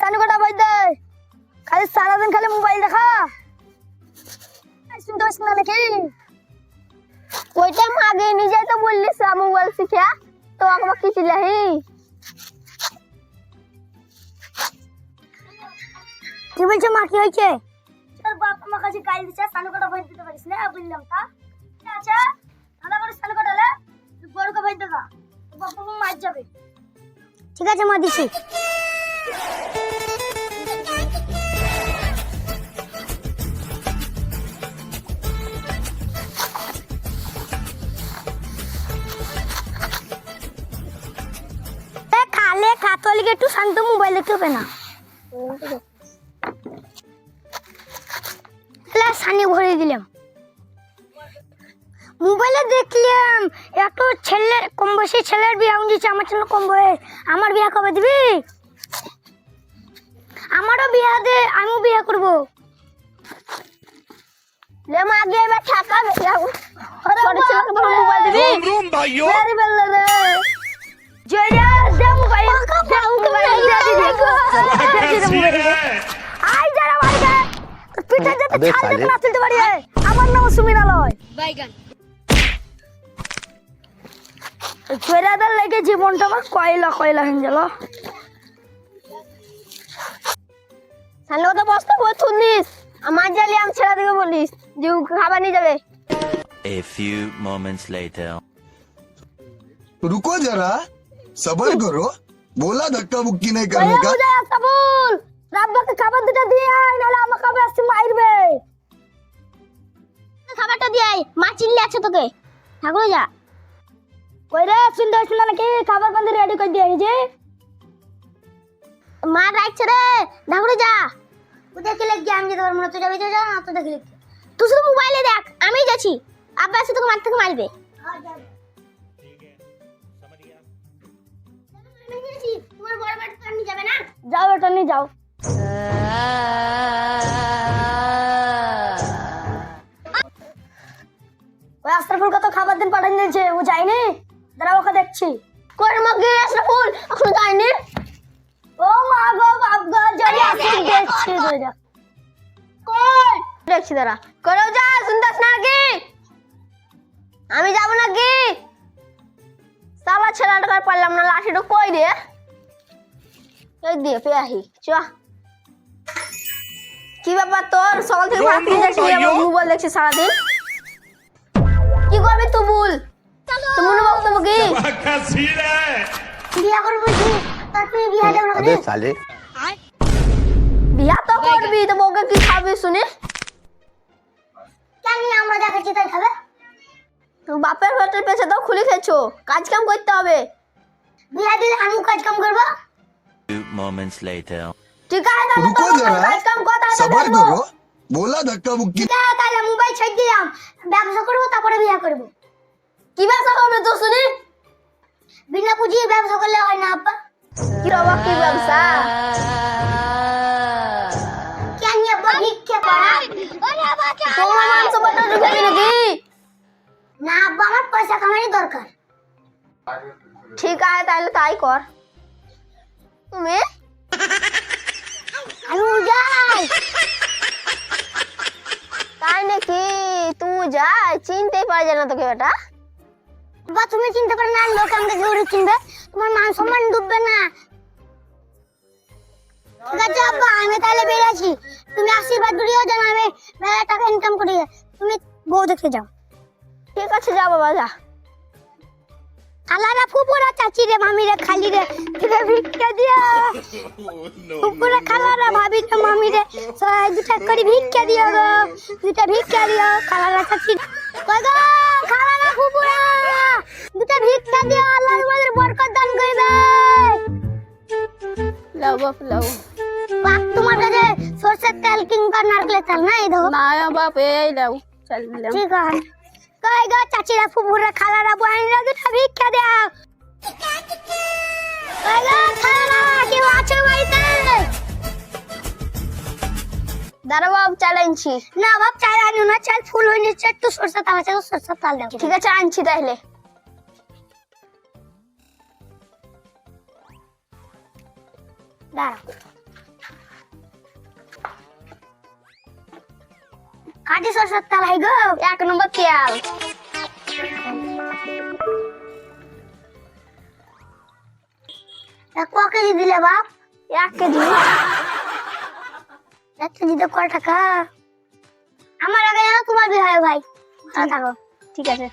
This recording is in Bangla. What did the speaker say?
সানু কটা বই দে খালি সারাদিন খালি মোবাইল দেখা শুনতে পাচ্ছিস না নাকি ওইটা আগে নিজে তো বললিস মোবাইল শিখা তো আমাকে কি চিল্লাহি কি বলছো মা কি হয়েছে তোর বাপ আমার কাছে গাল দিছে সানু কটা বই দিতে পারিস না বললাম তা আচ্ছা দাদা করে সানু কটালে বড়কে বই দেগা বাপ মার যাবে ঠিক আছে মা দিছি খালে কাতলিকে একটু শান্ত মোবাইল দেখতে হবে না সানি ভরে দিলাম মোবাইলে দেখলাম এত ছেলে কম বয়সী ছেলের বিয়ে হয়েছে আমার জন্য কম বয়স আমার বিয়ে কবে দিবি আমারও বিয়ে দে আমিও বিয়ে করবো ले मागे मैं ठाका बैठा हूं और चलो तो मोबाइल दे मेरी बल्ले रे जोया दे मोबाइल आई जरा भाई का पीछे से छाल ना चलते बाड़ी है আমার নাম সুমিনা লয় বাইগান ছোড়াদের লাগে জীবনটা আমার কয়লা কয়লা হয়ে গেল সালো তো বসতে কই শুনিস আমার জালি আম ছেড়া দিকে বলিস যে খাবার নিয়ে যাবে A few moments later रुको जरा सबर करो बोला धक्का मुक्की नहीं करने का বুঝা সাবুল রাব্বাকে খাবার দিতে দিয়ে আয় নালে আমাকে আবার আসতে মারবে খাবারটা দিয়ে আয় মা চিল্লে আছে তোকে ঠাকুর যা কই রে শুনতে হচ্ছে না নাকি খাবার বন্ধ রেডি করে দিয়ে যে মা রাখছে রে ঠাকুর যা ওদের কে লাগি আমি যেতে পারবো না তুই যাবি তো যা না তো দেখলি তুই শুধু মোবাইলে দেখ আমি যাচ্ছি আব্বা এসে তোকে মারতে মারবে তোমার বড় বাড়ি তো নিয়ে যাবে না যাও এটা নিয়ে যাও ওই আশরাফুল কত খাবার দিন পাঠান দিয়েছে ও যায়নি দাঁড়াও ওকে দেখছি কই মাগে আশরাফুল এখনো যায়নি ও মা গো বাপ গো জলি আসি দেখছি দইরা কই দেখছি দাঁড়া করো যা শুনতাছ না কি আমি যাব নাকি সালা ছেলেটার পারলাম না লাঠিটা কই দে কই দিয়ে পেয়াহি চ কি ব্যাপার তোর সকাল থেকে ভাত খেয়ে যাচ্ছিস আর মোবাইল দেখছিস সারাদিন কি করবি তুই বল তুমি বক্তব্য কি বিয়া করবি তার তুই বিয়া দেব না अबे साले বিয়া তো করবি তো বউকে কি খাবি শুনি কেন আমরা যা খাচ্ছি তাই খাবে তুই বাপের হোটেল পেছে তো খুলে খেয়েছো কাজ কাম করতে হবে বিয়া দিলে আমি কাজ কাম করব few moments later ঠিক আছে তাহলে रुको जरा কাজ কাম কথা सबर करो बोला धक्का मुक्की তাহলে মোবাইল ছেড়ে দিলাম ব্যবসা করব তারপরে বিয়া করব কি ব্যবসা করবে তো শুনি বিনা পুঁজি ব্যবসা করলে হয় না আব্বা কি রবা কি ব্যবসা কেন আব্বা ভিক্ষা করা তোমার মাংস বাটা ঢুকে নাকি না আব্বা আমার পয়সা কামানোর দরকার ঠিক আছে তাহলে তাই কর তুমি আমি যাই তাই নাকি তুই যাই চিনতেই পারে না তোকে বেটা বা তুমি চিনতে পারো না লোক আমাকে জোরে চিনবে তোমার মান সম্মান ডুববে না ঠিক আছে আব্বা আমি তাহলে বেরাচ্ছি তুমি আশীর্বাদ করিও যেন আমি মেলা টাকা ইনকাম করি তুমি বউ দেখতে যাও ঠিক আছে যা বাবা যা খালারা ফুপুরা চাচি রে মামি রে খালি রে দিবে ভিক্ষা দিয়া ফুপুরা খালারা ভাবি রে মামি রে সবাই দুটা করে ভিক্ষা দিও গো দুটা ভিক্ষা দিও খালারা চাচি কই গো খালারা ফুপুরা দুটা ভিক্ষা দিও আল্লাহ তোমাদের বরকত দান করবে লাও বাপ লাও বাপ তোমার কাছে সরষের তেল কিংবা নারকেলের তেল নাই দাও না বাপ এই লাও চল দিলাম ঠিক আছে কই গো চাচিরা ফুপুরা খালারা বহিনরা দুটা ভিক্ষা দাও কই গো খালারা কেউ আছে বাড়িতে দাঁড়া বাপ চাল আনছি না বাপ চাল আনিও না চাল ফুল হয়ে নিচ্ছে একটু সরষে তাল আছে সরষে তাল দাও ঠিক আছে আনছি তাহলে দাঁড়া খাঁটি সরষের তেল হয় গো। 1 নম্বর তেল। ক কেজি দিলে বাপ? 1 কেজি। 1 কেজিতে কয় টাকা? আমার আগে জানো তোমার বিয়ে হয় ভাই। থাকো। ঠিক আছে।